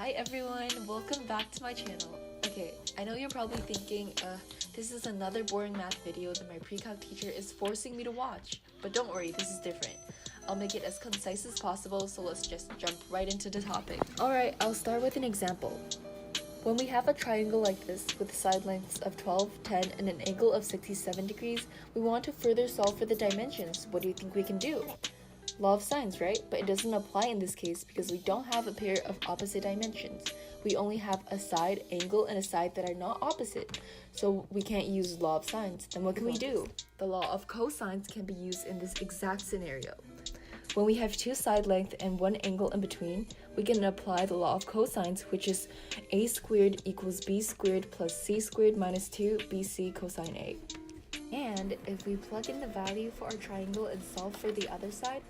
Hi everyone, welcome back to my channel. Okay, I know you're probably thinking, this is another boring math video that my pre-calc teacher is forcing me to watch. But don't worry, this is different. I'll make it as concise as possible, so let's just jump right into the topic. Alright, I'll start with an example. When we have a triangle like this with side lengths of 12, 10, and an angle of 67 degrees, we want to further solve for the dimensions. What do you think we can do? Law of sines, right? But it doesn't apply in this case because we don't have a pair of opposite dimensions. We only have a side angle and a side that are not opposite. So we can't use law of sines. Then what can we do? The law of cosines can be used in this exact scenario. When we have two side lengths and one angle in between, we can apply the law of cosines, which is a squared equals b squared plus c squared minus 2bc cosine a. And if we plug in the value for our triangle and solve for the other side,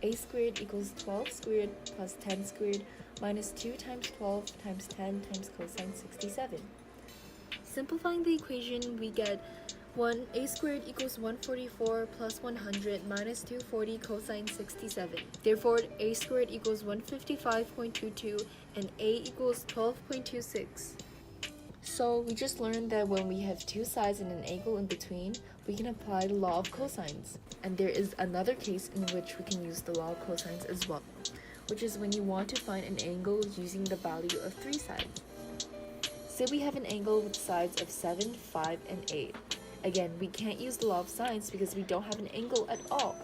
a squared equals 12 squared plus 10 squared minus 2 times 12 times 10 times cosine 67. Simplifying the equation, we get a squared equals 144 plus 100 minus 240 cosine 67. Therefore, a squared equals 155.22 and a equals 12.26. So we just learned that when we have two sides and an angle in between, we can apply the law of cosines. And there is another case in which we can use the law of cosines as well, which is when you want to find an angle using the value of three sides. Say we have an angle with sides of 7, 5, and 8. Again, we can't use the law of sines because we don't have an angle at all.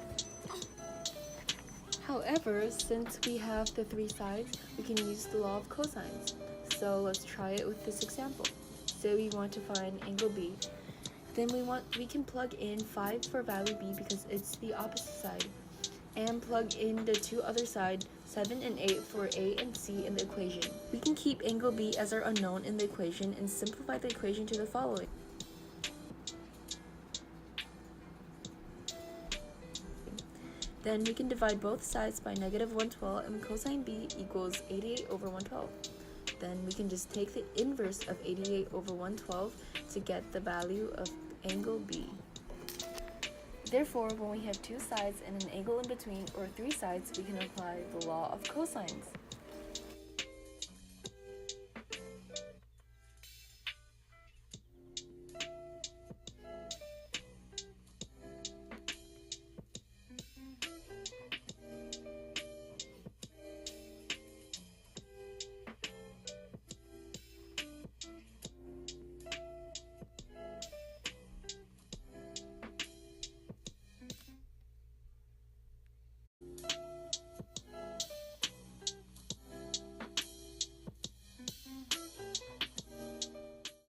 However, since we have the three sides, we can use the law of cosines. So let's try it with this example. Say we want to find angle B. Then we can plug in 5 for value B because it's the opposite side. And plug in the two other sides, 7 and 8 for A and C in the equation. We can keep angle B as our unknown in the equation and simplify the equation to the following. Then we can divide both sides by negative 112 and cosine B equals 88 over 112. Then we can just take the inverse of 88 over 112 to get the value of angle B. Therefore, when we have two sides and an angle in between, or three sides, we can apply the law of cosines.